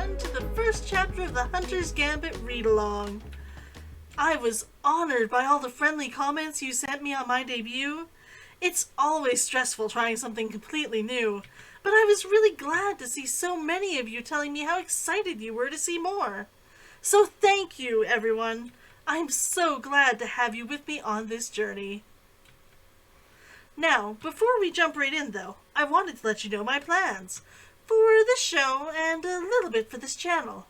everyone, to the first chapter of the Hunter's Gambit read-along. I was honored by all the friendly comments you sent me on my debut. It's always stressful trying something completely new, but I was really glad to see so many of you telling me how excited you were to see more. So thank you, everyone. I'm so glad to have you with me on this journey. Now, before we jump right in though, I wanted to let you know my plans for this show and a little bit for this channel.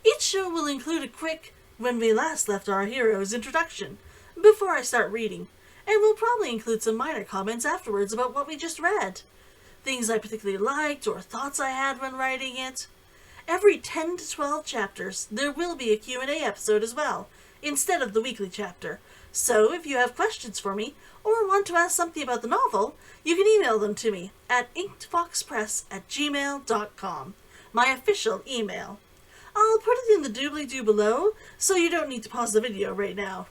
Each show will include a quick when we last left our hero's introduction before I start reading, and we'll probably include some minor comments afterwards about what we just read, things I particularly liked or thoughts I had when writing it. Every 10 to 12 chapters there will be a Q&A episode as well, instead of the weekly chapter. So if you have questions for me, or want to ask something about the novel, you can email them to me at inkedfoxpress@gmail.com, my official email. I'll put it in the doobly-doo below, so you don't need to pause the video right now.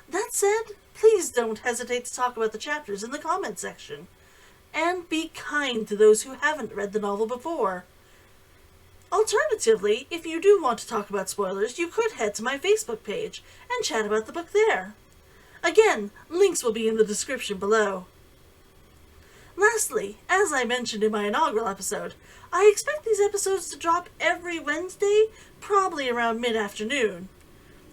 That said, please don't hesitate to talk about the chapters in the comment section. And be kind to those who haven't read the novel before. Alternatively, if you do want to talk about spoilers, you could head to my Facebook page and chat about the book there. Again, links will be in the description below. Lastly, as I mentioned in my inaugural episode, I expect these episodes to drop every Wednesday, probably around mid-afternoon.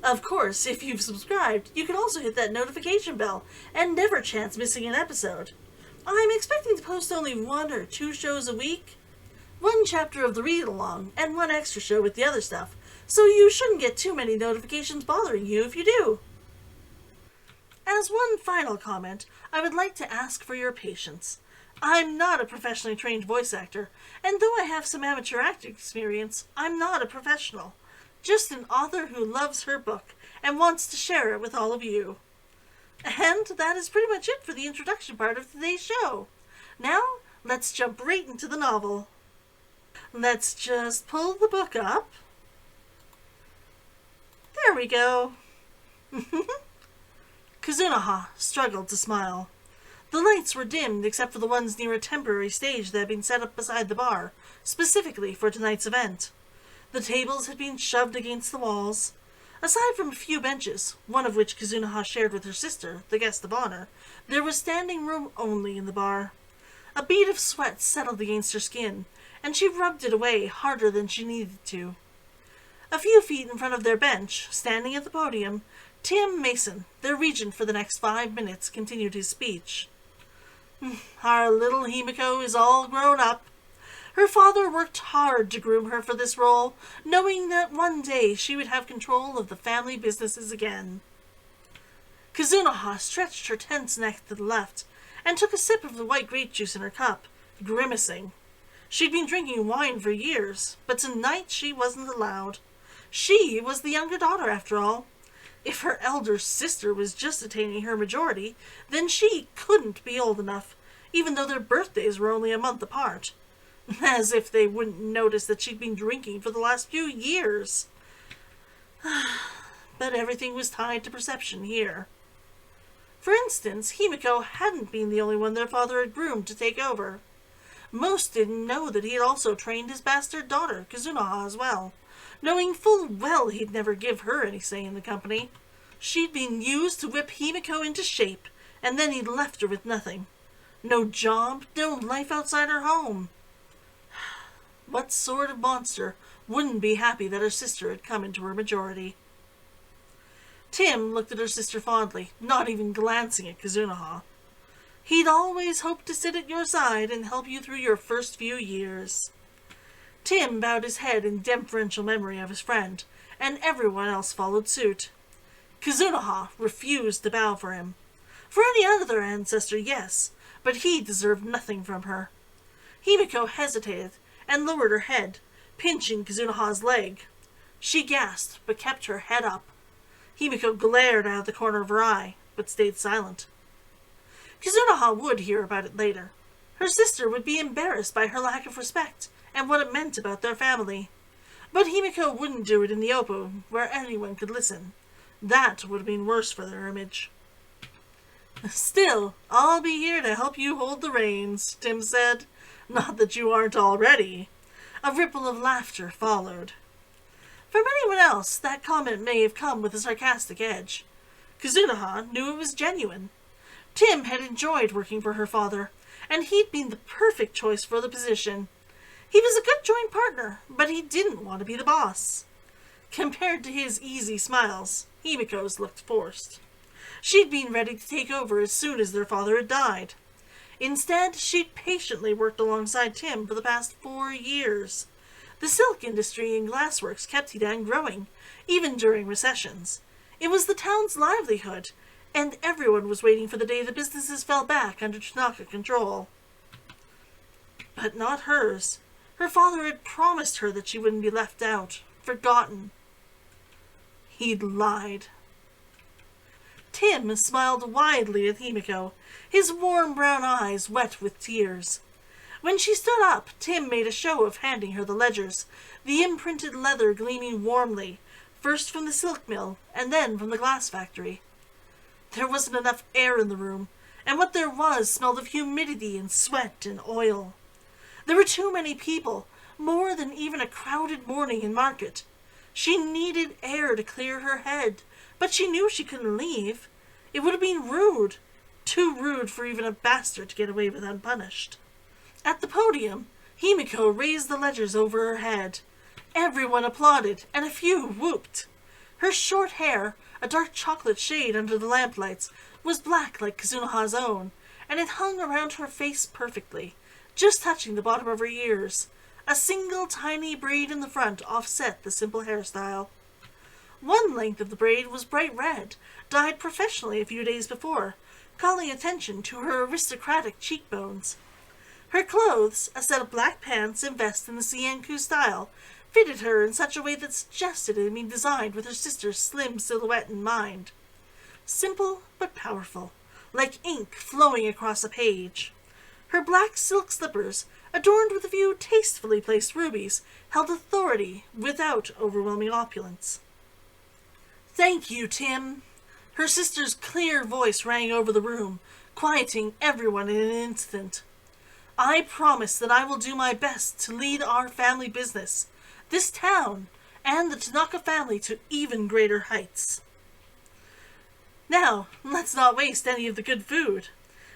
Of course, if you've subscribed, you can also hit that notification bell and never chance missing an episode. I'm expecting to post only 1 or 2 shows a week, 1 chapter of the read-along, and 1 extra show with the other stuff, so you shouldn't get too many notifications bothering you if you do. As one final comment, I would like to ask for your patience. I'm not a professionally trained voice actor, and though I have some amateur acting experience, I'm not a professional. Just an author who loves her book and wants to share it with all of you. And that is pretty much it for the introduction part of today's show. Now, let's jump right into the novel. Let's just pull the book up. There we go. Kazunaha struggled to smile. The lights were dimmed except for the ones near a temporary stage that had been set up beside the bar, specifically for tonight's event. The tables had been shoved against the walls. Aside from a few benches, one of which Kazunaha shared with her sister, the guest of honor, there was standing room only in the bar. A bead of sweat settled against her skin, and she rubbed it away harder than she needed to. A few feet in front of their bench, standing at the podium, Tim Mason, their regent for the next 5 minutes, continued his speech. Our little Himiko is all grown up. Her father worked hard to groom her for this role, knowing that one day she would have control of the family businesses again. Kazunaha stretched her tense neck to the left and took a sip of the white grape juice in her cup, grimacing. She'd been drinking wine for years, but tonight she wasn't allowed. She was the younger daughter, after all. If her elder sister was just attaining her majority, then she couldn't be old enough, even though their birthdays were only a month apart. As if they wouldn't notice that she'd been drinking for the last few years. But everything was tied to perception here. For instance, Himiko hadn't been the only one their father had groomed to take over. Most didn't know that he had also trained his bastard daughter, Kazunaha, as well, knowing full well he'd never give her any say in the company. She'd been used to whip Himiko into shape, and then he'd left her with nothing. No job, no life outside her home. What sort of monster wouldn't be happy that her sister had come into her majority? Tim looked at her sister fondly, not even glancing at Kazunaha. He'd always hoped to sit at your side and help you through your first few years. Tim bowed his head in deferential memory of his friend, and everyone else followed suit. Kazunaha refused to bow for him. For any other ancestor, yes, but he deserved nothing from her. Himiko hesitated and lowered her head, pinching Kazunaha's leg. She gasped, but kept her head up. Himiko glared out of the corner of her eye, but stayed silent. Kazunaha would hear about it later. Her sister would be embarrassed by her lack of respect and what it meant about their family. But Himiko wouldn't do it in the open, where anyone could listen. That would have been worse for their image. Still, I'll be here to help you hold the reins, Tim said. Not that you aren't already. A ripple of laughter followed. From anyone else, that comment may have come with a sarcastic edge. Kazunoha knew it was genuine. Tim had enjoyed working for her father, and he'd been the perfect choice for the position. He was a good joint partner, but he didn't want to be the boss. Compared to his easy smiles, Himiko's looked forced. She'd been ready to take over as soon as their father had died. Instead, she'd patiently worked alongside Tim for the past 4 years. The silk industry and glassworks kept Hidan growing, even during recessions. It was the town's livelihood, and everyone was waiting for the day the businesses fell back under Tanaka control. But not hers. Her father had promised her that she wouldn't be left out, forgotten. He'd lied. Tim smiled widely at Himiko, his warm brown eyes wet with tears. When she stood up, Tim made a show of handing her the ledgers, the imprinted leather gleaming warmly, first from the silk mill and then from the glass factory. There wasn't enough air in the room, and what there was smelled of humidity and sweat and oil. There were too many people, more than even a crowded morning in market. She needed air to clear her head, but she knew she couldn't leave. It would have been rude, too rude for even a bastard to get away with unpunished. At the podium, Himiko raised the ledgers over her head. Everyone applauded, and a few whooped. Her short hair, a dark chocolate shade under the lamplights, was black like Kazunoha's own, and it hung around her face perfectly, just touching the bottom of her ears. A single tiny braid in the front offset the simple hairstyle. One length of the braid was bright red, dyed professionally a few days before, calling attention to her aristocratic cheekbones. Her clothes, a set of black pants and vest in the Sienku style, fitted her in such a way that suggested it had been designed with her sister's slim silhouette in mind. Simple but powerful, like ink flowing across a page. Her black silk slippers, adorned with a few tastefully placed rubies, held authority without overwhelming opulence. "Thank you, Tim." Her sister's clear voice rang over the room, quieting everyone in an instant. "I promise that I will do my best to lead our family business, this town, and the Tanaka family to even greater heights. Now, let's not waste any of the good food.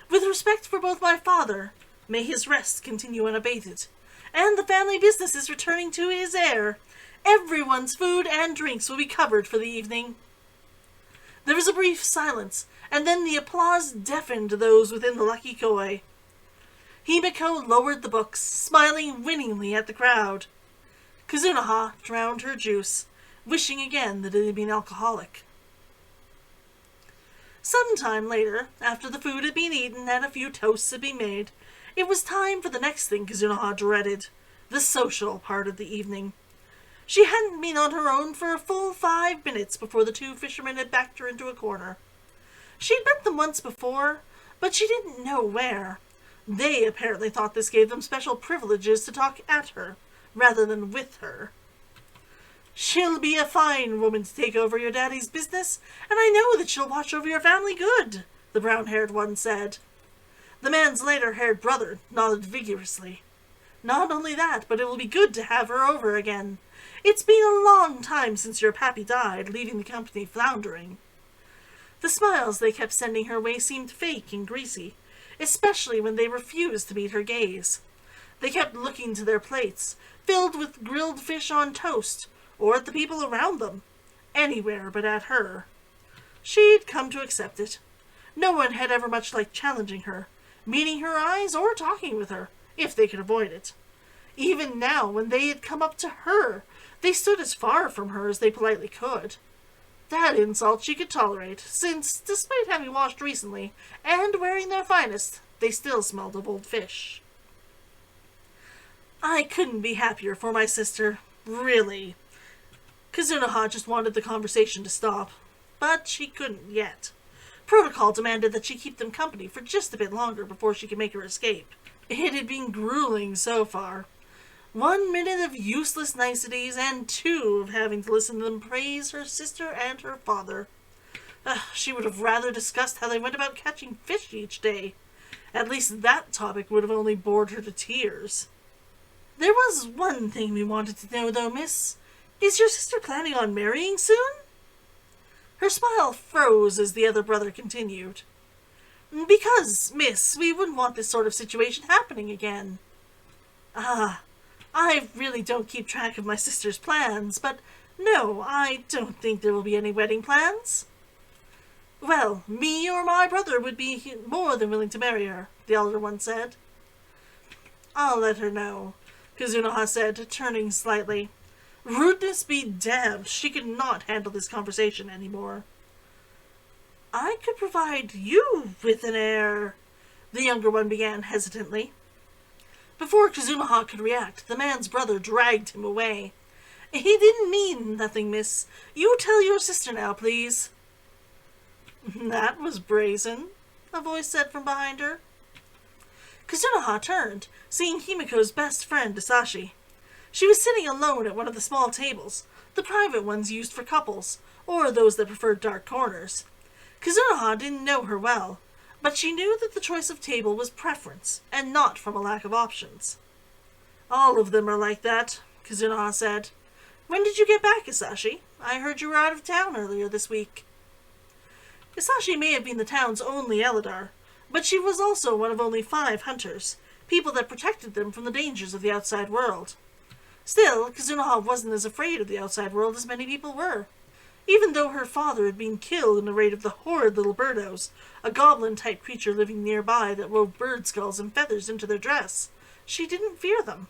With respect for both my father, may his rest continue unabated, and the family business is returning to his heir, everyone's food and drinks will be covered for the evening." There was a brief silence, and then the applause deafened those within the lucky koi. Himiko lowered the books, smiling winningly at the crowd. Kazunoha drowned her juice, wishing again that it had been alcoholic. Some time later, after the food had been eaten and a few toasts had been made, it was time for the next thing Kazunoha dreaded, the social part of the evening. She hadn't been on her own for a full 5 minutes before the 2 fishermen had backed her into a corner. She'd met them once before, but she didn't know where. They apparently thought this gave them special privileges to talk at her, rather than with her. "She'll be a fine woman to take over your daddy's business, and I know that she'll watch over your family good," the brown-haired one said. The man's lighter-haired brother nodded vigorously. "Not only that, but it will be good to have her over again. It's been a long time since your pappy died, leaving the company floundering." The smiles they kept sending her way seemed fake and greasy, especially when they refused to meet her gaze. They kept looking to their plates, filled with grilled fish on toast, or at the people around them, anywhere but at her. She'd come to accept it. No one had ever much liked challenging her, meeting her eyes or talking with her, if they could avoid it. Even now, when they had come up to her, they stood as far from her as they politely could. That insult she could tolerate, since, despite having washed recently, and wearing their finest, they still smelled of old fish. "I couldn't be happier for my sister, really." Kazunoha just wanted the conversation to stop, but she couldn't yet. Protocol demanded that she keep them company for just a bit longer before she could make her escape. It had been grueling so far. 1 minute of useless niceties, and 2 of having to listen to them praise her sister and her father. She would have rather discussed how they went about catching fish each day. At least that topic would have only bored her to tears. There was one thing we wanted to know, though, miss. Is your sister planning on marrying soon? Her smile froze as the other brother continued. Because, miss, we wouldn't want this sort of situation happening again. Ah, I really don't keep track of my sister's plans, but no, I don't think there will be any wedding plans. Well, me or my brother would be more than willing to marry her, the elder one said. I'll let her know, Kazunoha said, turning slightly. Rudeness be damned, she could not handle this conversation anymore. I could provide you with an heir, the younger one began hesitantly. Before Kazunoha could react, the man's brother dragged him away. He didn't mean nothing, miss. You tell your sister now, please. That was brazen, a voice said from behind her. Kazunoha turned, seeing Himiko's best friend, Isashi. She was sitting alone at one of the small tables, the private ones used for couples, or those that preferred dark corners. Kazunoha didn't know her well, but she knew that the choice of table was preference, and not from a lack of options. All of them are like that, Kazunoha said. When did you get back, Isashi? I heard you were out of town earlier this week. Isashi may have been the town's only Eldar, but she was also one of only 5 hunters, people that protected them from the dangers of the outside world. Still, Kazunoha wasn't as afraid of the outside world as many people were. Even though her father had been killed in a raid of the horrid little birdos, a goblin-type creature living nearby that wove bird skulls and feathers into their dress, she didn't fear them.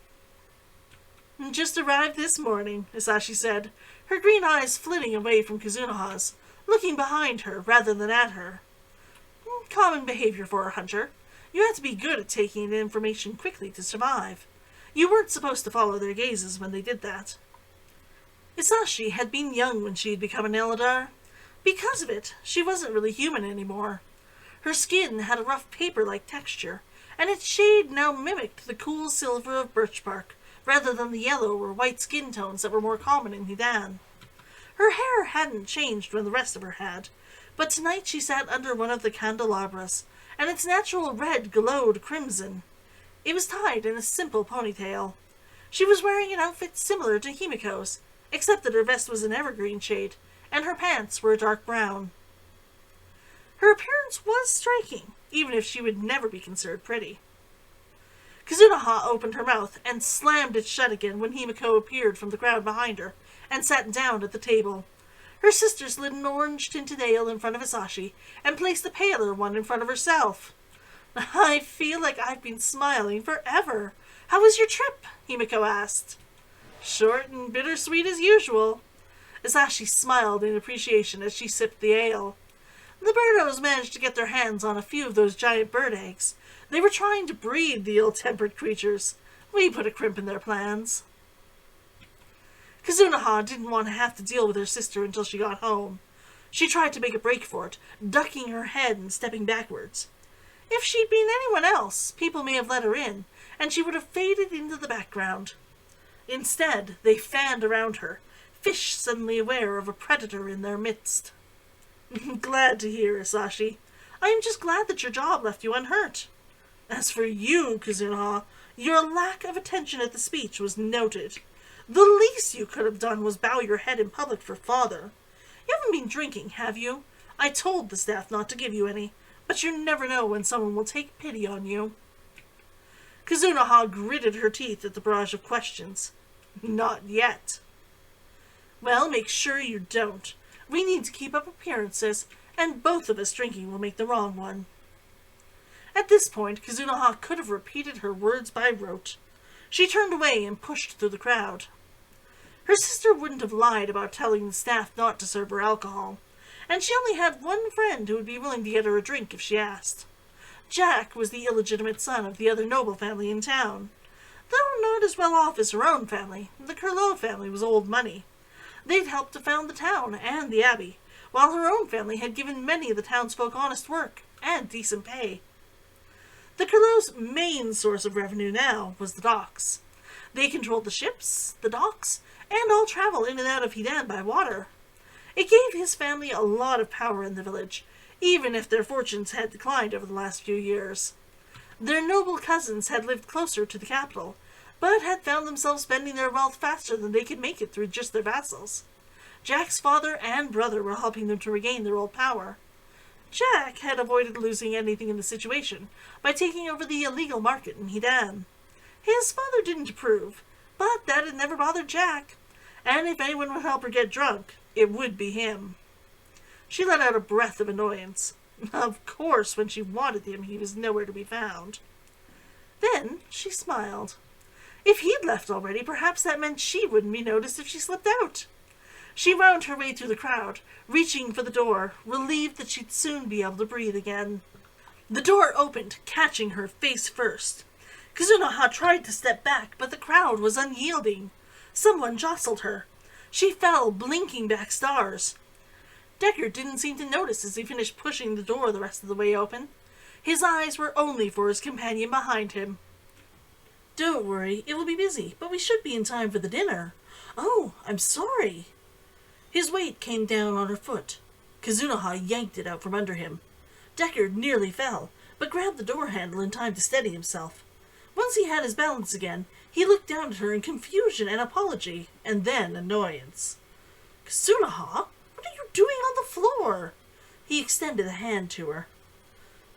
Just arrived this morning, Isashi said, her green eyes flitting away from Kazunoha's, looking behind her rather than at her. Common behavior for a hunter. You had to be good at taking in information quickly to survive. You weren't supposed to follow their gazes when they did that. Isashi had been young when she had become an Eldar. Because of it, she wasn't really human anymore. Her skin had a rough paper-like texture, and its shade now mimicked the cool silver of birch bark, rather than the yellow or white skin tones that were more common in Hidan. Her hair hadn't changed when the rest of her had, but tonight she sat under one of the candelabras, and its natural red glowed crimson. It was tied in a simple ponytail. She was wearing an outfit similar to Himiko's, except that her vest was an evergreen shade, and her pants were a dark brown. Her appearance was striking, even if she would never be considered pretty. Kazunoha opened her mouth and slammed it shut again when Himiko appeared from the crowd behind her, and sat down at the table. Her sister slid an orange-tinted ale in front of Isashi, and placed the paler one in front of herself. I feel like I've been smiling forever. How was your trip? Himiko asked. Short and bittersweet as usual. Isashi smiled in appreciation as she sipped the ale. The birdos managed to get their hands on a few of those giant bird eggs. They were trying to breed the ill-tempered creatures. We put a crimp in their plans. Kazunoha didn't want to have to deal with her sister until she got home. She tried to make a break for it, ducking her head and stepping backwards. If she'd been anyone else, people may have let her in, and she would have faded into the background. Instead, they fanned around her, fish suddenly aware of a predator in their midst. Glad to hear, Isashi. I am just glad that your job left you unhurt. As for you, Kazunoha, your lack of attention at the speech was noted. The least you could have done was bow your head in public for father. You haven't been drinking, have you? I told the staff not to give you any, but you never know when someone will take pity on you. Kazunoha gritted her teeth at the barrage of questions. Not yet. Well, make sure you don't. We need to keep up appearances, and both of us drinking will make the wrong one. At this point, Kazunoha could have repeated her words by rote. She turned away and pushed through the crowd. Her sister wouldn't have lied about telling the staff not to serve her alcohol, and she only had one friend who would be willing to get her a drink if she asked. Jack was the illegitimate son of the other noble family in town. Though not as well off as her own family, the Curlew family was old money. They'd helped to found the town and the abbey, while her own family had given many of the townsfolk honest work and decent pay. The Curlew's main source of revenue now was the docks. They controlled the ships, the docks, and all travel in and out of Hidan by water. It gave his family a lot of power in the village, even if their fortunes had declined over the last few years. Their noble cousins had lived closer to the capital, but had found themselves spending their wealth faster than they could make it through just their vassals. Jack's father and brother were helping them to regain their old power. Jack had avoided losing anything in the situation by taking over the illegal market in Hidan. His father didn't approve, but that had never bothered Jack, and if anyone would help her get drunk, it would be him. She let out a breath of annoyance. Of course, when she wanted him, he was nowhere to be found. Then she smiled. If he'd left already, perhaps that meant she wouldn't be noticed if she slipped out. She wound her way through the crowd, reaching for the door, relieved that she'd soon be able to breathe again. The door opened, catching her face first. Kazunoha tried to step back, but the crowd was unyielding. Someone jostled her. She fell, blinking back stars. Deckard didn't seem to notice as he finished pushing the door the rest of the way open. His eyes were only for his companion behind him. "Don't worry, it will be busy, but we should be in time for the dinner." "Oh, I'm sorry." His weight came down on her foot. Kazunoha yanked it out from under him. Deckard nearly fell, but grabbed the door handle in time to steady himself. Once he had his balance again, he looked down at her in confusion and apology, and then annoyance. "Kazunoha, what are you doing on the floor?" He extended a hand to her.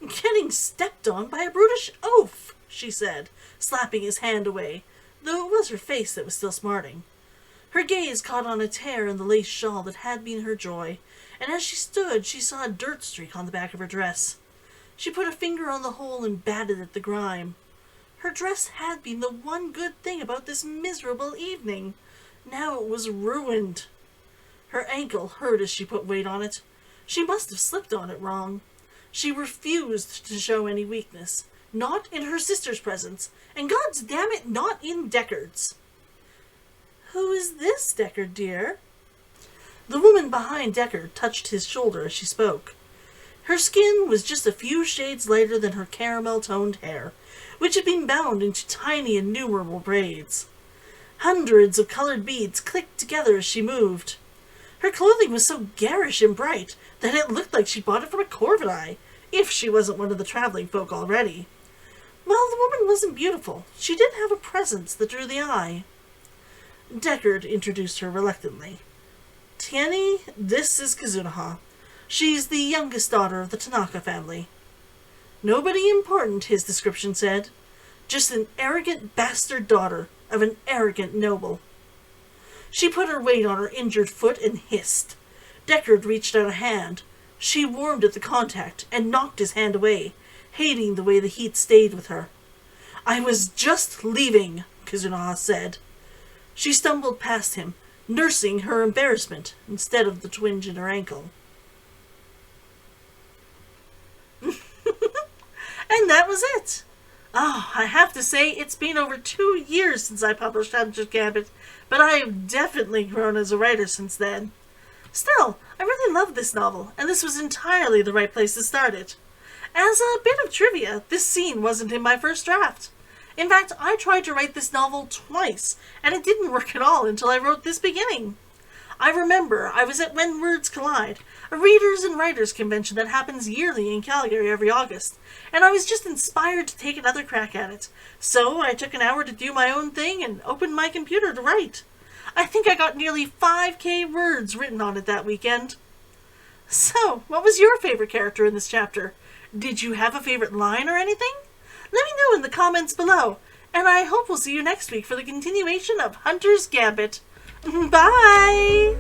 "Getting stepped on by a brutish oaf," she said, slapping his hand away, though it was her face that was still smarting. Her gaze caught on a tear in the lace shawl that had been her joy, and as she stood, she saw a dirt streak on the back of her dress. She put a finger on the hole and batted at the grime. Her dress had been the one good thing about this miserable evening. Now it was ruined. Her ankle hurt as she put weight on it. She must have slipped on it wrong. She refused to show any weakness, not in her sister's presence, and God's damn it, not in Deckard's. "Who is this, Deckard, dear?" The woman behind Deckard touched his shoulder as she spoke. Her skin was just a few shades lighter than her caramel-toned hair, which had been bound into tiny, innumerable braids. Hundreds of colored beads clicked together as she moved. Her clothing was so garish and bright that it looked like she bought it from a Corvidai, if she wasn't one of the traveling folk already. While the woman wasn't beautiful, she did have a presence that drew the eye. Deckard introduced her reluctantly. "Tieni, this is Kazunoha. She's the youngest daughter of the Tanaka family." Nobody important, his description said. Just an arrogant bastard daughter of an arrogant noble. She put her weight on her injured foot and hissed. Deckard reached out a hand. She warmed at the contact and knocked his hand away, hating the way the heat stayed with her. "I was just leaving," Kazunoha said. She stumbled past him, nursing her embarrassment instead of the twinge in her ankle. And that was it. Oh, I have to say, it's been over 2 years since I published Hunter's Gambit, but I have definitely grown as a writer since then. Still, I really loved this novel, and this was entirely the right place to start it. As a bit of trivia, this scene wasn't in my first draft. In fact, I tried to write this novel twice, and it didn't work at all until I wrote this beginning. I remember I was at When Words Collide, a readers and writers convention that happens yearly in Calgary every August, and I was just inspired to take another crack at it. So I took an hour to do my own thing and opened my computer to write. I think I got nearly 5,000 words written on it that weekend. So, what was your favorite character in this chapter? Did you have a favorite line or anything? Let me know in the comments below, and I hope we'll see you next week for the continuation of Hunter's Gambit. Bye!